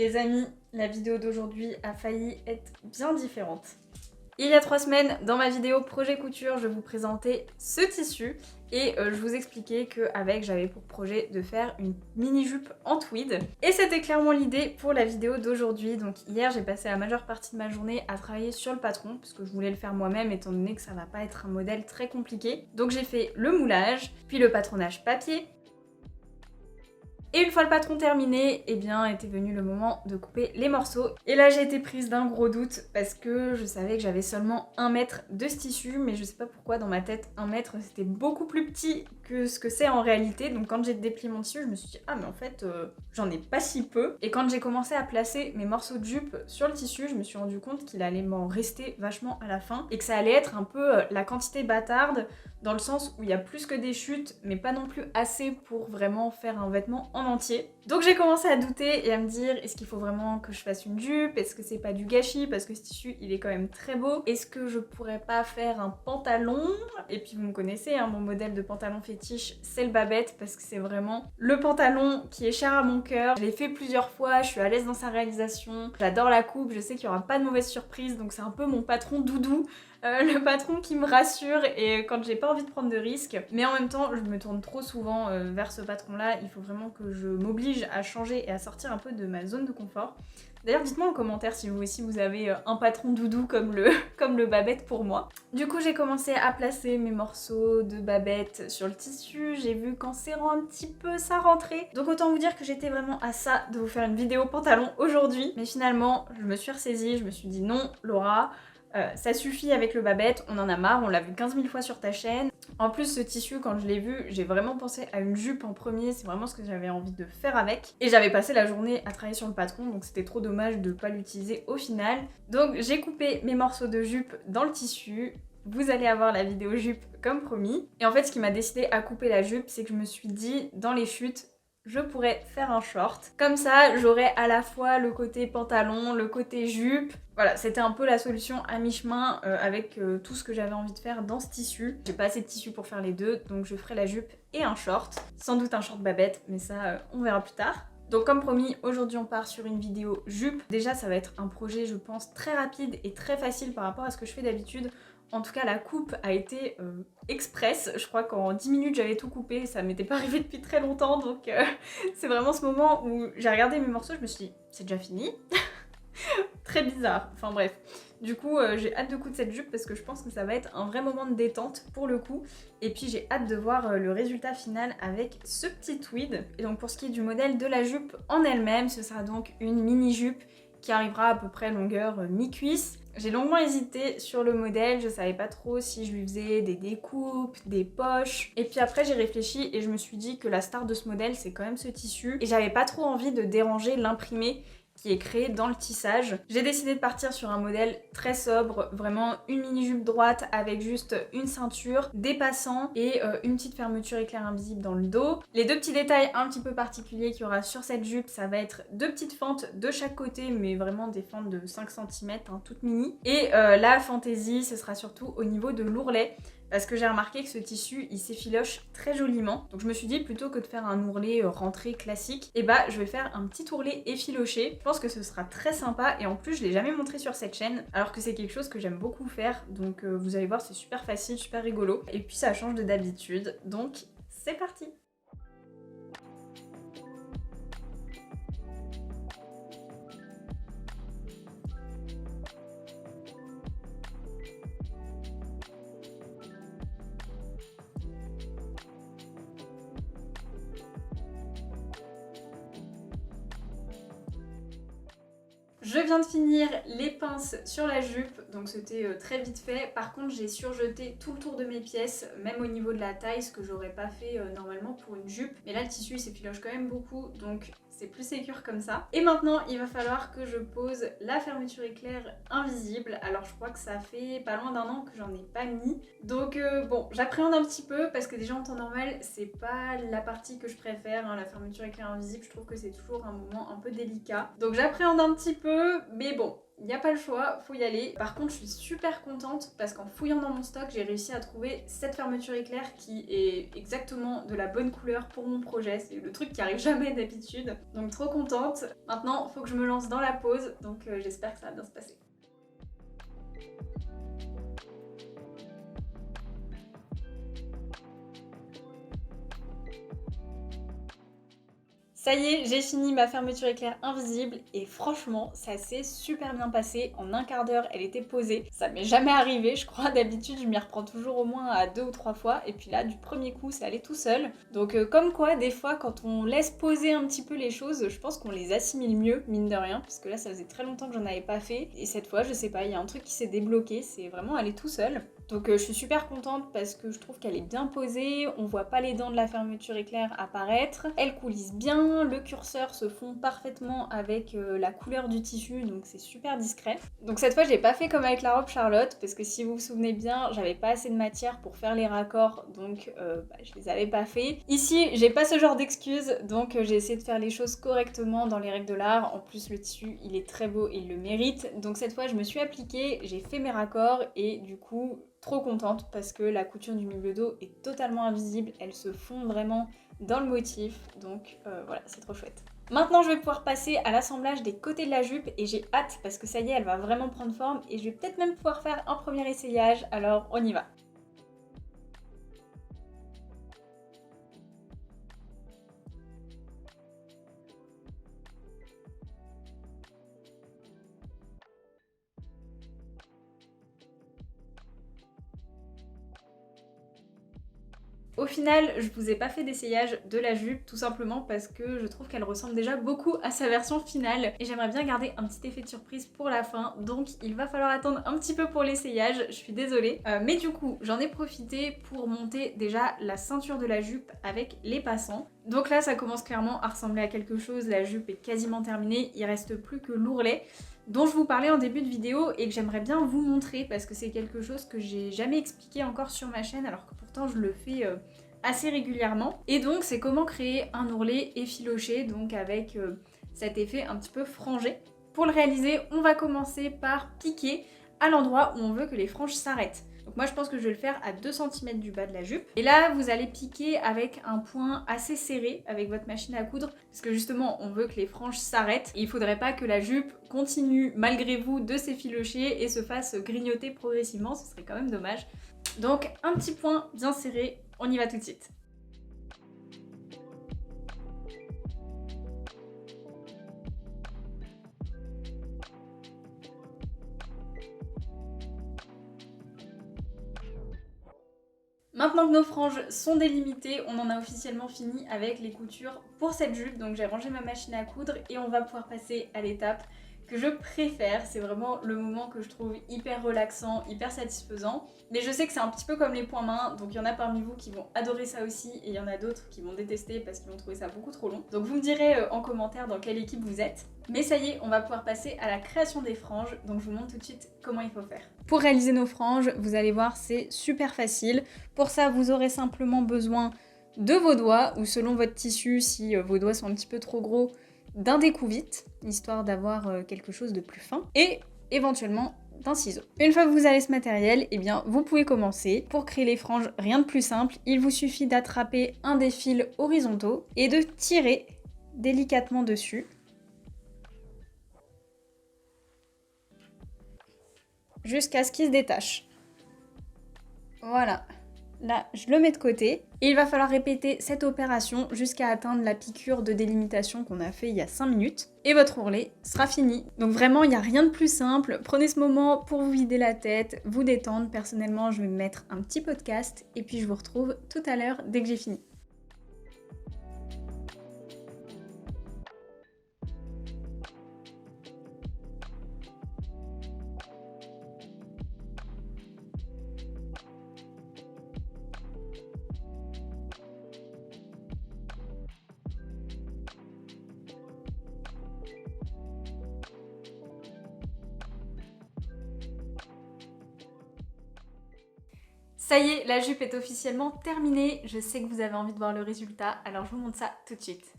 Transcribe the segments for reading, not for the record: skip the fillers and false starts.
Les amis, la vidéo d'aujourd'hui a failli être bien différente. Il y a 3 semaines, dans ma vidéo projet couture, je vous présentais ce tissu et je vous expliquais qu'avec j'avais pour projet de faire une mini jupe en tweed. Et c'était clairement l'idée pour la vidéo d'aujourd'hui. Donc hier j'ai passé la majeure partie de ma journée à travailler sur le patron parce que je voulais le faire moi-même étant donné que ça va pas être un modèle très compliqué. Donc j'ai fait le moulage, puis le patronage papier. Et une fois le patron terminé, eh bien était venu le moment de couper les morceaux. Et là j'ai été prise d'un gros doute parce que je savais que j'avais seulement 1 mètre de ce tissu, mais je sais pas pourquoi dans ma tête 1 mètre c'était beaucoup plus petit que ce que c'est en réalité. Donc quand j'ai déplié mon tissu, je me suis dit ah mais en fait j'en ai pas si peu. Et quand j'ai commencé à placer mes morceaux de jupe sur le tissu, je me suis rendu compte qu'il allait m'en rester vachement à la fin et que ça allait être un peu la quantité bâtarde, dans le sens où il y a plus que des chutes, mais pas non plus assez pour vraiment faire un vêtement en entier. Donc j'ai commencé à douter et à me dire, est-ce qu'il faut vraiment que je fasse une jupe? Est-ce que c'est pas du gâchis? Parce que ce tissu, il est quand même très beau. Est-ce que je pourrais pas faire un pantalon? Et puis vous me connaissez, hein, mon modèle de pantalon fétiche, c'est le babette, parce que c'est vraiment le pantalon qui est cher à mon cœur. Je l'ai fait plusieurs fois, je suis à l'aise dans sa réalisation, j'adore la coupe, je sais qu'il y aura pas de mauvaise surprise, donc c'est un peu mon patron doudou. Le patron qui me rassure et quand j'ai pas envie de prendre de risques. Mais en même temps, je me tourne trop souvent vers ce patron-là. Il faut vraiment que je m'oblige à changer et à sortir un peu de ma zone de confort. D'ailleurs, dites-moi en commentaire si vous aussi vous avez un patron doudou comme le babette pour moi. Du coup, j'ai commencé à placer mes morceaux de babette sur le tissu. J'ai vu qu'en serrant un petit peu, ça rentrait. Donc autant vous dire que j'étais vraiment à ça de vous faire une vidéo pantalon aujourd'hui. Mais finalement, je me suis ressaisie. Je me suis dit non, Laura, ça suffit avec le babette, on en a marre, on l'a vu 15 000 fois sur ta chaîne. En plus ce tissu, quand je l'ai vu, j'ai vraiment pensé à une jupe en premier, c'est vraiment ce que j'avais envie de faire avec. Et j'avais passé la journée à travailler sur le patron, donc c'était trop dommage de pas l'utiliser au final. Donc j'ai coupé mes morceaux de jupe dans le tissu. Vous allez avoir la vidéo jupe comme promis. Et en fait ce qui m'a décidé à couper la jupe, c'est que je me suis dit dans les chutes, je pourrais faire un short. Comme ça, j'aurais à la fois le côté pantalon, le côté jupe. Voilà, c'était un peu la solution à mi-chemin avec tout ce que j'avais envie de faire dans ce tissu. J'ai pas assez de tissu pour faire les deux, donc je ferai la jupe et un short. Sans doute un short babette, mais ça, on verra plus tard. Donc comme promis, aujourd'hui on part sur une vidéo jupe. Déjà, ça va être un projet, je pense, très rapide et très facile par rapport à ce que je fais d'habitude. En tout cas, la coupe a été express. Je crois qu'en 10 minutes, j'avais tout coupé. Ça m'était pas arrivé depuis très longtemps. Donc, c'est vraiment ce moment où j'ai regardé mes morceaux. Je me suis dit, c'est déjà fini. Très bizarre. Enfin bref. Du coup, j'ai hâte de coudre cette jupe parce que je pense que ça va être un vrai moment de détente pour le coup. Et puis, j'ai hâte de voir le résultat final avec ce petit tweed. Et donc, pour ce qui est du modèle de la jupe en elle-même, ce sera donc une mini jupe qui arrivera à peu près longueur mi-cuisse. J'ai longuement hésité sur le modèle, je savais pas trop si je lui faisais des découpes, des poches. Et puis après j'ai réfléchi et je me suis dit que la star de ce modèle c'est quand même ce tissu. Et j'avais pas trop envie de déranger l'imprimé qui est créé dans le tissage. J'ai décidé de partir sur un modèle très sobre, vraiment une mini jupe droite avec juste une ceinture, des passants et une petite fermeture éclair invisible dans le dos. Les deux petits détails un petit peu particuliers qu'il y aura sur cette jupe, ça va être 2 petites fentes de chaque côté, mais vraiment des fentes de 5 cm, hein, toutes mini. Et la fantaisie, ce sera surtout au niveau de l'ourlet. Parce que j'ai remarqué que ce tissu, il s'effiloche très joliment. Donc je me suis dit, plutôt que de faire un ourlet rentré classique, et bah je vais faire un petit ourlet effiloché. Je pense que ce sera très sympa et en plus je l'ai jamais montré sur cette chaîne, alors que c'est quelque chose que j'aime beaucoup faire. Donc vous allez voir, c'est super facile, super rigolo. Et puis ça change de d'habitude. Donc c'est parti! Je viens de finir les pinces sur la jupe, donc c'était très vite fait. Par contre, j'ai surjeté tout le tour de mes pièces, même au niveau de la taille, ce que j'aurais pas fait normalement pour une jupe. Mais là, le tissu, il s'effiloche quand même beaucoup, donc c'est plus sécure comme ça. Et maintenant, il va falloir que je pose la fermeture éclair invisible. Alors, je crois que ça fait pas loin d'1 an que j'en ai pas mis. Donc bon, j'appréhende un petit peu parce que déjà en temps normal, c'est pas la partie que je préfère, hein, la fermeture éclair invisible. Je trouve que c'est toujours un moment un peu délicat. Donc j'appréhende un petit peu, mais bon, il n'y a pas le choix, faut y aller. Par contre, je suis super contente parce qu'en fouillant dans mon stock, j'ai réussi à trouver cette fermeture éclair qui est exactement de la bonne couleur pour mon projet. C'est le truc qui arrive jamais d'habitude. Donc trop contente. Maintenant, faut que je me lance dans la pose, donc j'espère que ça va bien se passer. Ça y est, j'ai fini ma fermeture éclair invisible et franchement, ça s'est super bien passé. En un quart d'heure, elle était posée. Ça m'est jamais arrivé, je crois. D'habitude, je m'y reprends toujours au moins à 2 ou 3 fois. Et puis là, du premier coup, ça allait tout seul. Donc comme quoi, des fois, quand on laisse poser un petit peu les choses, je pense qu'on les assimile mieux, mine de rien. Parce que là, ça faisait très longtemps que j'en avais pas fait. Et cette fois, je sais pas, il y a un truc qui s'est débloqué. C'est vraiment allé tout seul. Donc je suis super contente parce que je trouve qu'elle est bien posée, on voit pas les dents de la fermeture éclair apparaître, elle coulisse bien, le curseur se fond parfaitement avec la couleur du tissu, donc c'est super discret. Donc cette fois j'ai pas fait comme avec la robe Charlotte, parce que si vous vous souvenez bien, j'avais pas assez de matière pour faire les raccords, donc je les avais pas fait. Ici j'ai pas ce genre d'excuses, donc j'ai essayé de faire les choses correctement dans les règles de l'art. En plus le tissu il est très beau et il le mérite, donc cette fois je me suis appliquée, j'ai fait mes raccords et du coup trop contente parce que la couture du milieu dos est totalement invisible, elle se fond vraiment dans le motif, donc voilà, c'est trop chouette. Maintenant, je vais pouvoir passer à l'assemblage des côtés de la jupe et j'ai hâte parce que ça y est, elle va vraiment prendre forme et je vais peut-être même pouvoir faire un premier essayage, alors on y va. Au final, je vous ai pas fait d'essayage de la jupe, tout simplement parce que je trouve qu'elle ressemble déjà beaucoup à sa version finale. Et j'aimerais bien garder un petit effet de surprise pour la fin, donc il va falloir attendre un petit peu pour l'essayage, je suis désolée. Mais du coup, j'en ai profité pour monter déjà la ceinture de la jupe avec les passants. Donc là, ça commence clairement à ressembler à quelque chose, la jupe est quasiment terminée, il reste plus que l'ourlet dont je vous parlais en début de vidéo et que j'aimerais bien vous montrer parce que c'est quelque chose que j'ai jamais expliqué encore sur ma chaîne alors que pourtant je le fais assez régulièrement. Et donc c'est comment créer un ourlet effiloché, donc avec cet effet un petit peu frangé. Pour le réaliser, on va commencer par piquer à l'endroit où on veut que les franges s'arrêtent. Donc moi je pense que je vais le faire à 2 cm du bas de la jupe. Et là vous allez piquer avec un point assez serré avec votre machine à coudre parce que justement on veut que les franges s'arrêtent et il faudrait pas que la jupe continue malgré vous de s'effilocher et se fasse grignoter progressivement, ce serait quand même dommage. Donc un petit point bien serré, on y va tout de suite. Maintenant que nos franges sont délimitées, on en a officiellement fini avec les coutures pour cette jupe. Donc j'ai rangé ma machine à coudre et on va pouvoir passer à l'étape que je préfère. C'est vraiment le moment que je trouve hyper relaxant, hyper satisfaisant. Mais je sais que c'est un petit peu comme les poings mains, donc il y en a parmi vous qui vont adorer ça aussi et il y en a d'autres qui vont détester parce qu'ils vont trouver ça beaucoup trop long. Donc vous me direz en commentaire dans quelle équipe vous êtes. Mais ça y est, on va pouvoir passer à la création des franges, donc je vous montre tout de suite comment il faut faire. Pour réaliser nos franges, vous allez voir, c'est super facile. Pour ça, vous aurez simplement besoin de vos doigts, ou selon votre tissu, si vos doigts sont un petit peu trop gros, d'un découvite, histoire d'avoir quelque chose de plus fin, et éventuellement d'un ciseau. Une fois que vous avez ce matériel, eh bien, vous pouvez commencer. Pour créer les franges, rien de plus simple, il vous suffit d'attraper un des fils horizontaux et de tirer délicatement dessus. Jusqu'à ce qu'il se détache. Voilà. Là, je le mets de côté. Et il va falloir répéter cette opération jusqu'à atteindre la piqûre de délimitation qu'on a fait il y a 5 minutes. Et votre ourlet sera fini. Donc vraiment, il n'y a rien de plus simple. Prenez ce moment pour vous vider la tête, vous détendre. Personnellement, je vais me mettre un petit podcast. Et puis je vous retrouve tout à l'heure dès que j'ai fini. Ça y est, la jupe est officiellement terminée. Je sais que vous avez envie de voir le résultat, alors je vous montre ça tout de suite.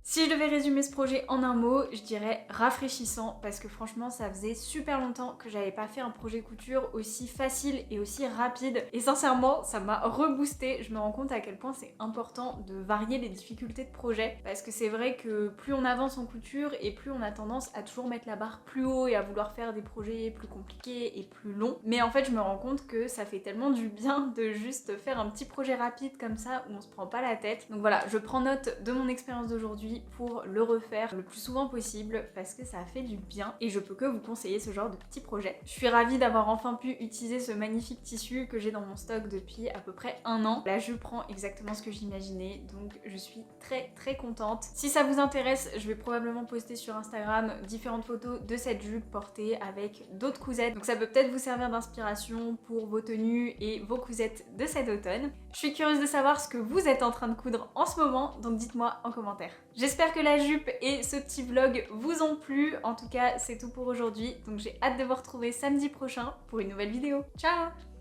Si je devais résumer ce projet en un mot, je dirais rafraîchissant parce que franchement ça faisait super longtemps que j'avais pas fait un projet couture aussi facile et aussi rapide et sincèrement ça m'a reboosté. Je me rends compte à quel point c'est important de varier les difficultés de projet parce que c'est vrai que plus on avance en couture et plus on a tendance à toujours mettre la barre plus haut et à vouloir faire des projets plus compliqués et plus longs. Mais en fait je me rends compte que ça fait tellement du bien de juste faire un petit projet rapide comme ça où on se prend pas la tête. Donc voilà, je prends note de mon expérience d'aujourd'hui pour le refaire le plus souvent possible parce que ça a fait du bien et je peux que vous conseiller ce genre de petit projet. Je suis ravie d'avoir enfin pu utiliser ce magnifique tissu que j'ai dans mon stock depuis à peu près 1 an. La jupe prend exactement ce que j'imaginais donc je suis très contente. Si ça vous intéresse, je vais probablement poster sur Instagram différentes photos de cette jupe portée avec d'autres cousettes. Donc ça peut peut-être vous servir d'inspiration pour vos tenues et vos cousettes de cet automne. Je suis curieuse de savoir ce que vous êtes en train de coudre en ce moment, donc dites-moi en commentaire. J'espère que la jupe et ce petit vlog vous ont plu. En tout cas, c'est tout pour aujourd'hui. Donc j'ai hâte de vous retrouver samedi prochain pour une nouvelle vidéo. Ciao!